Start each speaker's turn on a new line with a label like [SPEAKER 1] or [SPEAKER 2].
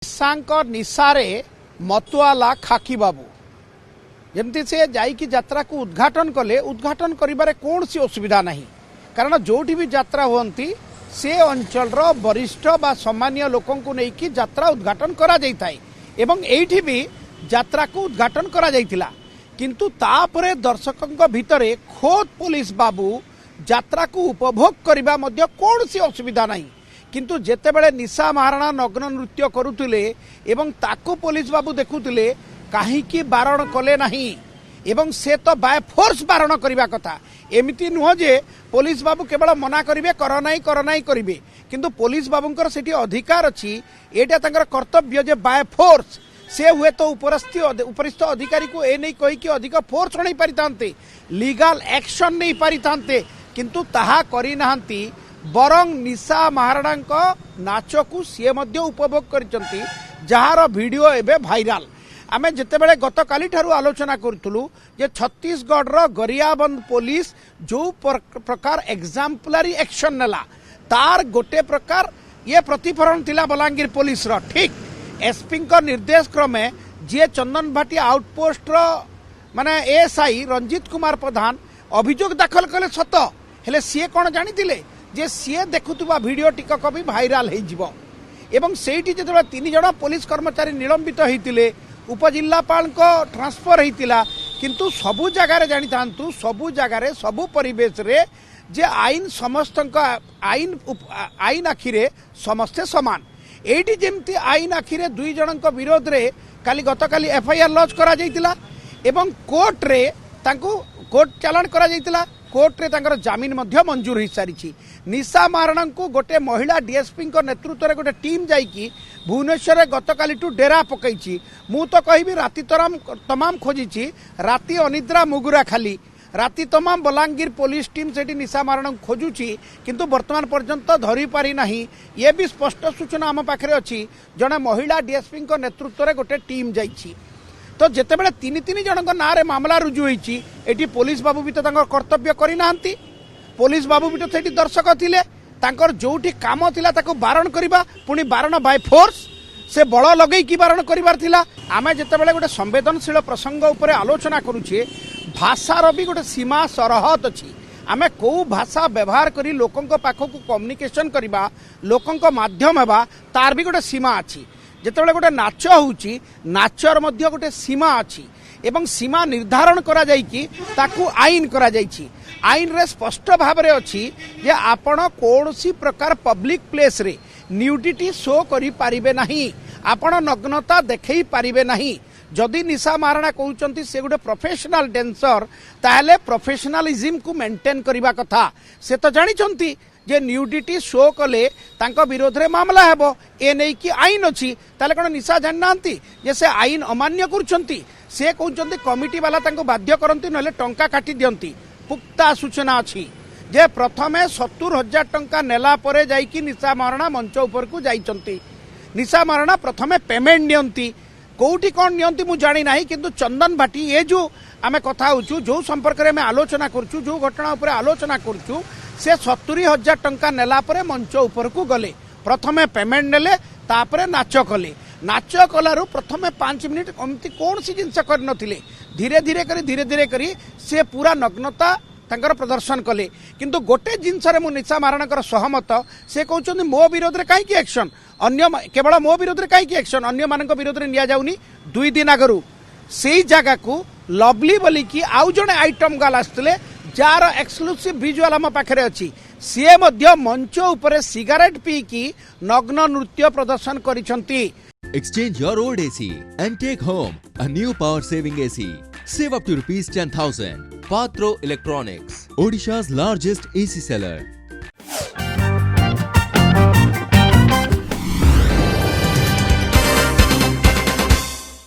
[SPEAKER 1] निशांक निशारे मतुआला खाकी बाबू जमती से जाइकी यात्रा को उद्घाटन कले उद्घाटन करिबारे कौन सी असुविधा नहीं कारण जोटी भी यात्रा हुंती से अंचल वरिष्ठ बा सम्मानीय लोकों को लेकिन यात्रा उद्घाटन करा जाइथाय एवं एठी भी यात्रा को उद्घाटन करा जाइथिला किंतु तापरे दर्शकों भितरे खोद पुलिस बाबू यात्रा को उपभोग करबा मध्य कौन सी असुविधा नहीं किंतु जेतेबेले निशा महाराणा नग्न नृत्य करुथिले एवं ताकू पुलिस बाबू देखुथिले काहीकि बारण कले नहीं एवं से तो बाय फोर्स बारण करबा कथा एमिति नुह जे पुलिस बाबू केवल मना करिवे कर नाही करिवे किंतु पुलिस बाबूंकर सेठी अधिकार अछि एटा तांकर कर्तव्य जे बाय फोर्स से हुए तो उपरिस्थ अधिकारी को ए नहीं कही कि अधिक फोर्स नहीं पारितांते लीगल एक्शन नहीं पारितांते किंतु ताहा करी नाहंती बरंग निशा महाराणा नाच को सी मध्य उपभोग करिसंती जहार वीडियो एबे भाइराल आमे जेतेबेले गत काली ठारू आलोचना करथुलु जे छत्तीसगढ़ रो गरियाबंद पुलिस जो प्रकार एग्जाम्पलरी एक्शन नेला तार गोटे प्रकार ये प्रतिफलन थिला बलांगीर पुलिस रो ठीक एसपी को निर्देश क्रमे जी चंदन भाटी आउटपोस्ट रो माने एएसआई रंजीत कुमार प्रधान अभियोग दाखल कले सत हेले सी कौन जानी जे सी देखुवा वीडियो टिकक भी भाइराल हो एवं सेठी जो तीन जन पुलिस कर्मचारी निलंबित होते उपजिल्लापाल को ट्रांसफर होता किंतु सबु जगार जानी था सबु जगार सबु परिवेश रे जे आईन समस्त आईन आखिरे समस्ते समान एटी जेमती आईन आखिरे दुई जन विरोध रे काली गतकाली एफआईआर लॉन्च करा जाइतिला एवं कोर्ट रे तांको कोर्ट चालान करा जाइतिला कोर्ट रे तांकर जामिन मध्य मंजूर हो सारी निशा महाराणा को गोटे महिला डीएसपी नेतृत्व में गोटे टीम जाइकी भुवनेश्वर गतकाली डेरा पकई मु तो कहि राति तमाम खोजी राति अनिद्रा मुगुरा खाली राति तमाम बलांगीर पुलिस टीम से निशा महाराणा खोजुची किंतु वर्तमान पर्यंत धरी पारि नाही ये भी स्पष्ट सूचना आम पाखे अच्छी जड़े महिला डीएसपी नेतृत्व में गोटे टीम जाइए तो जितेबले तीन तीन जन ना रे मामला रुजु होती एटी पुलिस बाबू भी तो कर्तव्य करना पुलिस बाबू भी तो सेठी दर्शक थिले तांकर जोठी काम थिला ताको बारण करिबा पुनी बारण बाय फोर्स से बळ लगई की बारण करिबार थिला आमे जेतेबेले गोटे संवेदनशील प्रसंग उपरे आलोचना करूछे भाषार भी गोटे सीमा सरहद अछि आमे को भाषा व्यवहार करी लोकंक पाखो को कम्युनिकेशन करिबा लोकंक माध्यम हेबा तार भी गोटे सीमा अछि जेतेबेले गोटे नाच होउची नाचर मध्य गोटे सीमा अछि एवं सीमा निर्धारण करा जाइकी ताकू आईन करा जाइछि आईन रे स्पष्ट भाव रे अछि जे आपण कोनोसी प्रकार पब्लिक प्लेस रे न्यूडिटी शो करि पारिबे नाही आपण नग्नता देखै पारिबे नाही जदि निशा महाराणा कहउचंती से गोटे प्रोफेशनल डांसर ताहले प्रोफेशनलिज्म को मेंटेन करिबा कथा से तो जानिचंती जे न्यूडिटी शो कले तांको विरोध रे मामला हेबो ए नै कि आईन अछि ताले कोन निशा जाननांती जे से आईन अमान्य करूचंती से कहउचंती कमिटी वाला तांको बाध्य करंती नले टंका काटी दियंती पुख्ता सूचना अच्छी जे प्रथमे 70,000 टंका नेला परे जाइकी निशा महाराणा मंच ऊपर को जाइचंती निशा महाराणा प्रथमे पेमेंट नियंती कोउठी कोन नियंती मु जानी नाही किंतु चंदन भाटी ये जो आमे कथा होचु जो संपर्क रे में आलोचना करचु जो घटना ऊपर आलोचना करचु से 70,000 टंका नेला परे मंच ऊपर को गले प्रथमे पेमेंट नेले तापरे नाच कले नाच कलारू प्रथमे 5 मिनिट अमती कौन सी जिनस कर नथिले धीरे धीरे करी से पूरा नग्नता तांकर प्रदर्शन कले किंतु गोटे जिनस रे मु निशा महाराणा सहमत से कहउचंदी मो विरोध रे काई की एक्शन अन्य केवल मो विरोध रे काई की एक्शन अन्य मानक विरोध रे निया जाउनी 2 दिन आगरू सेही जगह को लवली बोली की आउ जने आइटम गाल आस्तले जार एक्सक्लूसिव विजुअल हम पाखरे अछि से मध्य मंच ऊपर सिगरेट पी की नग्न नृत्य प्रदर्शन करिसंती
[SPEAKER 2] Exchange your old AC and take home a new power saving AC. Save up to rupees 10,000. Patro Electronics, Odisha's largest AC seller.